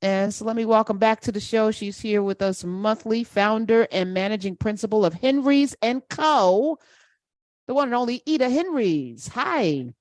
And so let me welcome back to the show. She's here with us monthly, founder and managing principal of Henries and Co., the one and only Eda Henries. Hi.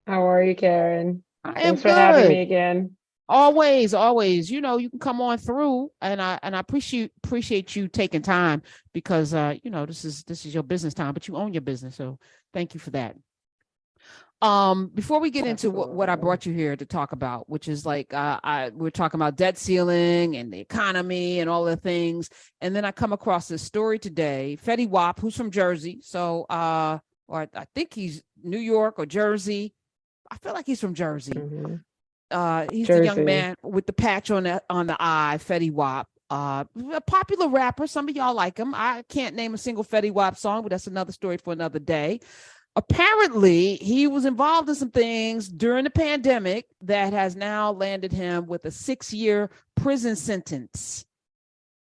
How are you, Karen? I am Thanks for having good. me again. Always, always. You can come on through, and I appreciate you taking time because this is your business time, but you own your business, so thank you for that. Before we get into what I Absolutely. brought you here to talk about, which is like we're talking about debt ceiling and the economy and all the things, and then I come across this story today. Fetty Wap, who's from Jersey, or I think he's New York or Jersey. I feel like he's from Jersey. hmm He's the young Jersey. man with the patch on the eye, Fetty Wap. A popular rapper. Some of y'all like him. I can't name a single Fetty Wap song, but that's another story for another day. Apparently, he was involved in some things during the pandemic that has now landed him with a 6-year prison sentence.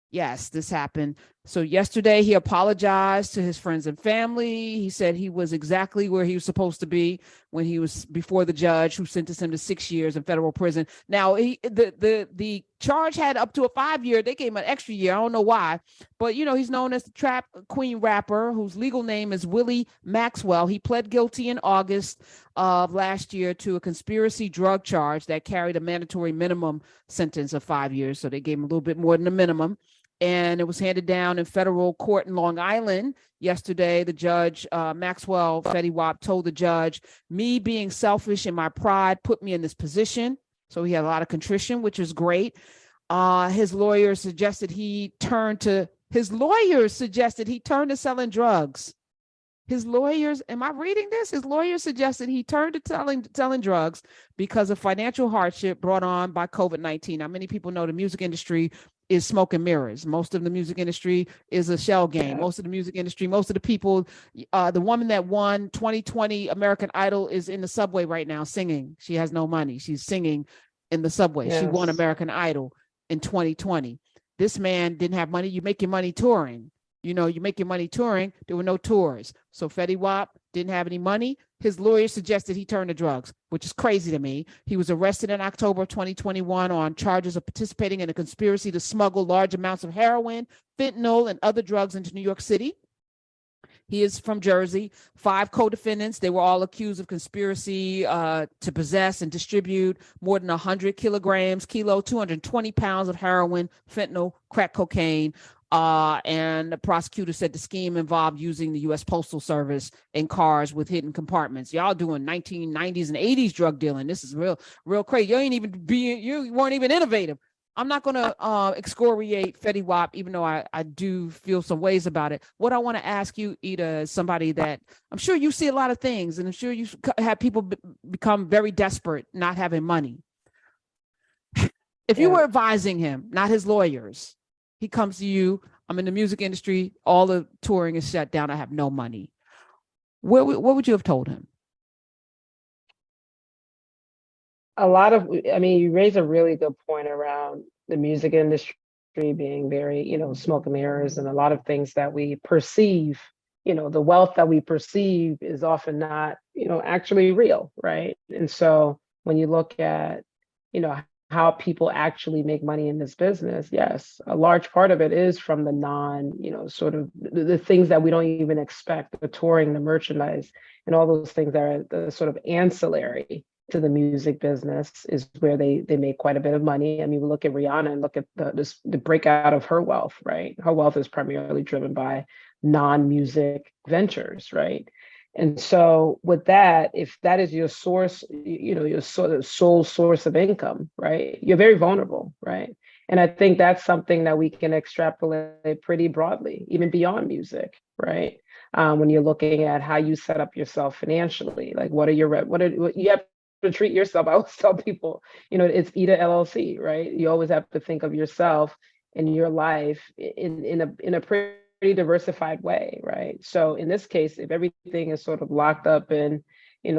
Yes, this happened. So yesterday he apologized to his friends and family. He said he was exactly where he was supposed to be when he was before the judge who sentenced him to 6 years in federal prison. Now the charge had up to a 5 year. They gave him an extra year. I don't know why, but he's known as the Trap Queen rapper whose legal name is Willie Maxwell. He pled guilty in August of last year to a conspiracy drug charge that carried a mandatory minimum sentence of 5 years. So they gave him a little bit more than the minimum, and it was handed down in federal court in Long Island yesterday. The judge, Maxwell Fetty Wap, told the judge, me being selfish and my pride put me in this position. So he had a lot of contrition, which is great. His lawyers suggested he turn to selling drugs. His lawyers, am I reading this? His lawyers suggested he turned to selling drugs because of financial hardship brought on by COVID-19. Now, many people know the music industry is smoke and mirrors. Most of the music industry is a shell game. Yeah. Most of the music industry, most of the people, the woman that won 2020 American Idol is in the subway right now singing. She has no money. She's singing in the subway. She won Yes. American Idol in 2020. This man didn't have money. You make your money touring. You make your money touring. There were no tours. So Fetty Wap didn't have any money. His lawyer suggested he turn to drugs, which is crazy to me. He was arrested in October 2021 on charges of participating in a conspiracy to smuggle large amounts of heroin, fentanyl, and other drugs into New York City. He is from Jersey. 5 co-defendants. They were all accused of conspiracy to possess and distribute more than 100 kilograms, 220 pounds of heroin, fentanyl, crack cocaine. And the prosecutor said the scheme involved using the U.S. Postal Service in cars with hidden compartments. Y'all doing 1990s and 80s drug dealing. This is real crazy. You weren't even innovative. I'm not going to excoriate Fetty Wap, even though I do feel some ways about it. What I want to ask you, Eda, is somebody that I'm sure you see a lot of things, and I'm sure you have people become very desperate not having money. If you Yeah. were advising him, not his lawyers, he comes to you, I'm in the music industry, all the touring is shut down, I have no money. What would you have told him? I mean, you raise a really good point around the music industry being very, smoke and mirrors, and a lot of things that we perceive, the wealth that we perceive is often not, actually real, right? And so when you look at, you know, how people actually make money in this business, yes, a large part of it is from the non, sort of the things that we don't even expect, the touring, the merchandise, and all those things that are the sort of ancillary to the music business is where they make quite a bit of money. I mean, we look at Rihanna and look at the breakout of her wealth, right? Her wealth is primarily driven by non-music ventures, right? And so with that, if that is your source, your sort of sole source of income, right? You're very vulnerable, right? And I think that's something that we can extrapolate pretty broadly, even beyond music, right? When you're looking at how you set up yourself financially, like what you have to treat yourself. I always tell people, it's Eda LLC, right? You always have to think of yourself and your life in a pretty diversified way, right? So in this case, if everything is sort of locked up in,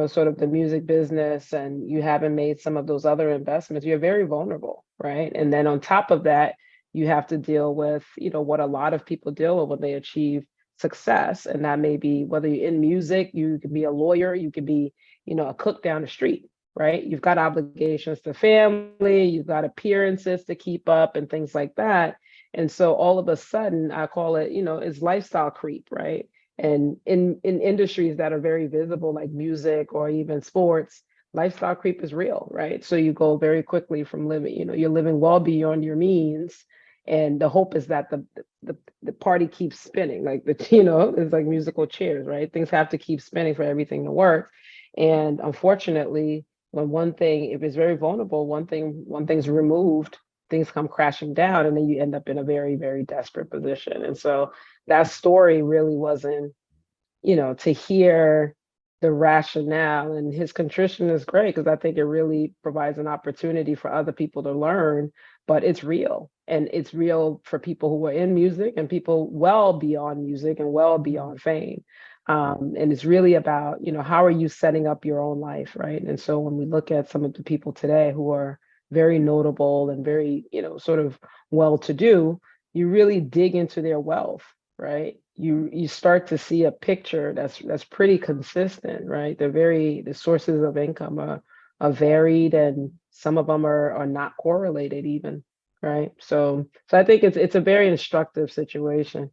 sort of the music business and you haven't made some of those other investments, you're very vulnerable, right? And then on top of that, you have to deal with, what a lot of people deal with when they achieve success. And that may be whether you're in music, you could be a lawyer, you could be, a cook down the street, right? You've got obligations to family, you've got appearances to keep up and things like that. And so all of a sudden, I call it, it's lifestyle creep, right? And in industries that are very visible, like music or even sports, lifestyle creep is real, right? So you go very quickly from living, you're living well beyond your means. And the hope is that the party keeps spinning, like it's like musical chairs, right? Things have to keep spinning for everything to work. And unfortunately, when one thing, if it's very vulnerable, one thing's removed, things come crashing down, and then you end up in a very, very desperate position. And so that story really wasn't, to hear the rationale, and his contrition is great because I think it really provides an opportunity for other people to learn, but it's real. And it's real for people who are in music and people well beyond music and well beyond fame. And it's really about, how are you setting up your own life, right? And so when we look at some of the people today who are very notable and very, sort of well-to-do, you really dig into their wealth, right? You start to see a picture that's pretty consistent, right? The sources of income are varied, and some of them are not correlated even, right? So I think it's a very instructive situation.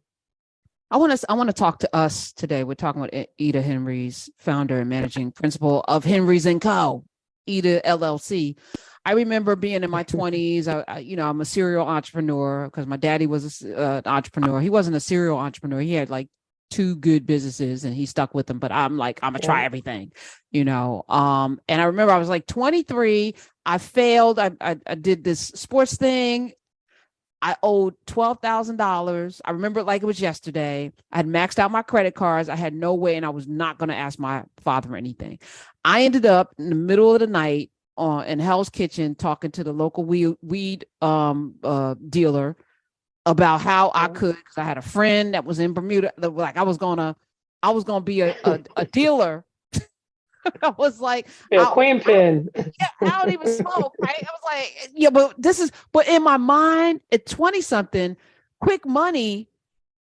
I want to talk to us today. We're talking about Eda Henry's, founder and managing principal of Henries and Co. Eda LLC. I remember being in my 20s. I'm a serial entrepreneur because my daddy was an entrepreneur. He wasn't a serial entrepreneur. He had like 2 good businesses and he stuck with them. But I'm like, I'm gonna try everything, And I remember I was like 23. I failed. I did this sports thing. I owed $12,000. I remember it like it was yesterday. I had maxed out my credit cards. I had no way, and I was not going to ask my father anything. I ended up in the middle of the night in Hell's Kitchen talking to the local weed dealer about how I could, because I had a friend that was in Bermuda. Like I was gonna be a dealer. I was like, Queen pin. Yeah, I don't even smoke, right? I was like, yeah, but in my mind, at 20 something, quick money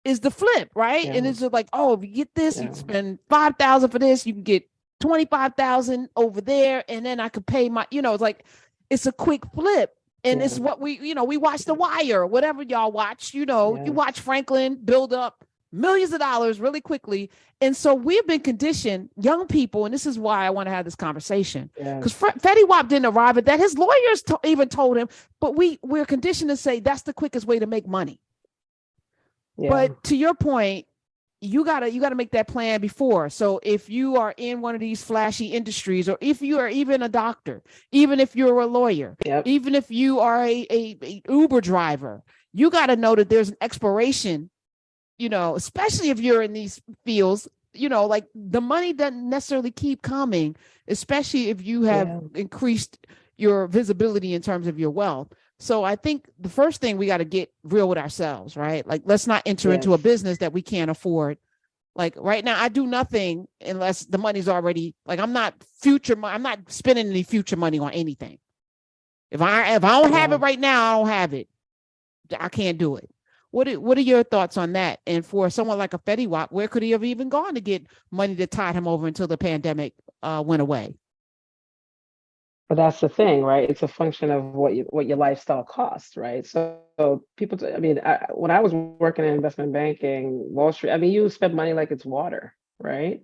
is the flip, right? Yeah. And it's just like, oh, if you get this, you spend 5,000 for this, you can get 25,000 over there, and then I could pay my, it's like, it's a quick flip. And it's what we watch The Wire, whatever y'all watch, you watch Franklin build up millions of dollars really quickly. And so we've been conditioned, young people, and this is why I want to have this conversation, because Fetty Wap didn't arrive at that. His lawyers even told him, but we're conditioned to say that's the quickest way to make money. But to your point, you gotta make that plan before. So if you are in one of these flashy industries, or if you are even a doctor, even if you're a lawyer, even if you are a Uber driver, you got to know that there's an expiration, especially if you're in these fields, like the money doesn't necessarily keep coming, especially if you have increased your visibility in terms of your wealth. So I think the first thing we got to get real with ourselves, right? Like, let's not enter into a business that we can't afford. Like right now, I do nothing unless the money's already, like, I'm not spending any future money on anything. If I don't have it right now, I don't have it. I can't do it. What are your thoughts on that? And for someone like a Fetty Wap, where could he have even gone to get money to tide him over until the pandemic went away? But that's the thing, right? It's a function of what your lifestyle costs, right? So people, when I was working in investment banking, Wall Street, you spend money like it's water, right?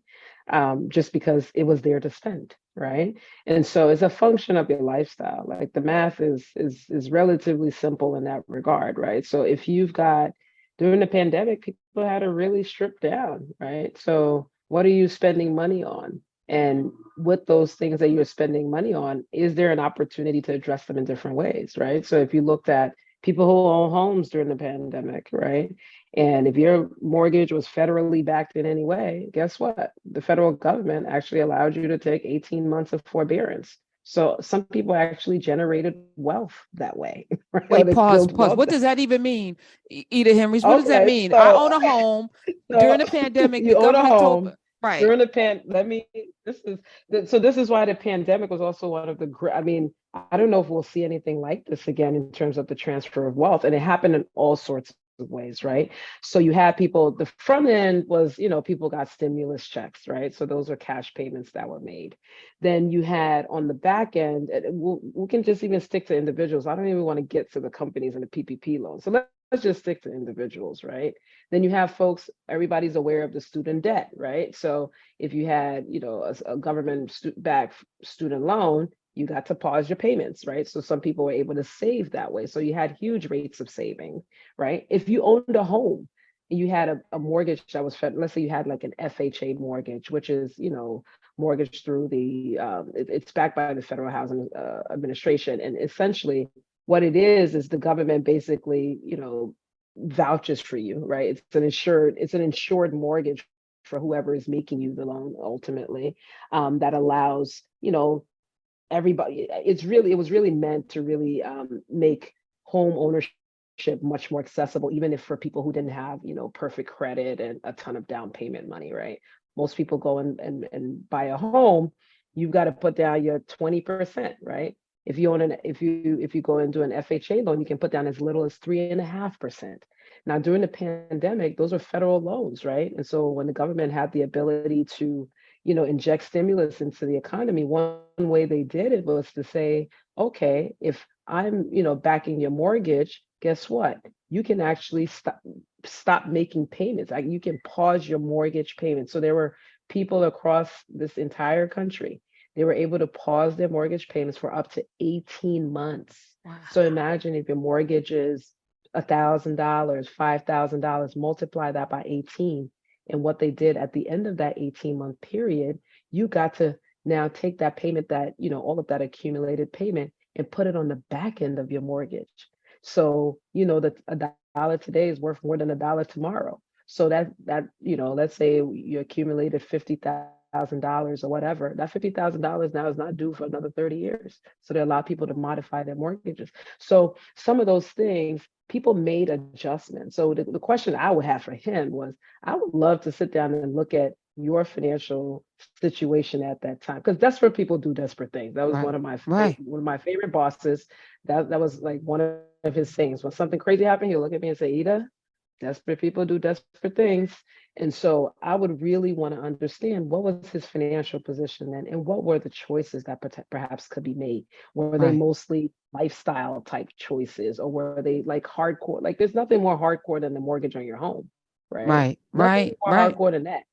Just because it was there to spend, right? And so it's a function of your lifestyle. Like the math is relatively simple in that regard, right? So if you've got, during the pandemic, people had to really strip down, right? So what are you spending money on? And with those things that you're spending money on, is there an opportunity to address them in different ways, right? So if you looked at people who own homes during the pandemic, right? And if your mortgage was federally backed in any way, guess what? The federal government actually allowed you to take 18 months of forbearance. So some people actually generated wealth that way. Right? Wait, pause. What does that even mean? Eda Henrys, what does that mean? So, I own a home during the pandemic. You the own government a home. told right During the this is why the pandemic was also one of the I don't know if we'll see anything like this again in terms of the transfer of wealth, and it happened in all sorts of ways, right? So you had people, the front end was, people got stimulus checks, right? So those are cash payments that were made. Then you had on the back end, we can just even stick to individuals. I don't even want to get to the companies and the PPP loans. So let's just stick to individuals, right? Then you have folks, everybody's aware of the student debt, right? So if you had, a government backed student loan, you got to pause your payments, right? So some people were able to save that way. So you had huge rates of saving, right? If you owned a home and you had a mortgage that was, let's say you had like an FHA mortgage, which is, mortgage through it's backed by the Federal Housing Administration. And essentially what it is the government basically, vouches for you, right? It's an insured mortgage for whoever is making you the loan ultimately, that allows, everybody. It was really meant to really make home ownership much more accessible, even if for people who didn't have, perfect credit and a ton of down payment money, right? Most people go and buy a home, you've got to put down your 20%, right? If you go and do an FHA loan, you can put down as little as 3.5%. Now, during the pandemic, those are federal loans, right? And so when the government had the ability to, inject stimulus into the economy, one way they did it was to say, okay, if I'm, backing your mortgage, guess what? You can actually stop making payments. You can pause your mortgage payments. So there were people across this entire country, they were able to pause their mortgage payments for up to 18 months. Wow. So imagine if your mortgage is $1,000, $5,000, multiply that by 18. And what they did at the end of that 18-month period, you got to now take that payment, that, all of that accumulated payment, and put it on the back end of your mortgage. So, that $1 today is worth more than $1 tomorrow. So that, let's say you accumulated $50,000 or whatever, that $50,000 now is not due for another 30 years. So they allow people to modify their mortgages. So some of those things, people made adjustments. So the question I would have for him was, I would love to sit down and look at your financial situation at that time, because desperate people do desperate things. That was Right. one of my favorite bosses. That was like one of his things. When something crazy happened, he'll look at me and say, Eda, desperate people do desperate things. And so I would really want to understand, what was his financial position then, and what were the choices that perhaps could be made? Were they Right. mostly lifestyle type choices, or were they like hardcore? Like there's nothing more hardcore than the mortgage on your home, right? Right. Nothing Right. more Right. hardcore than that.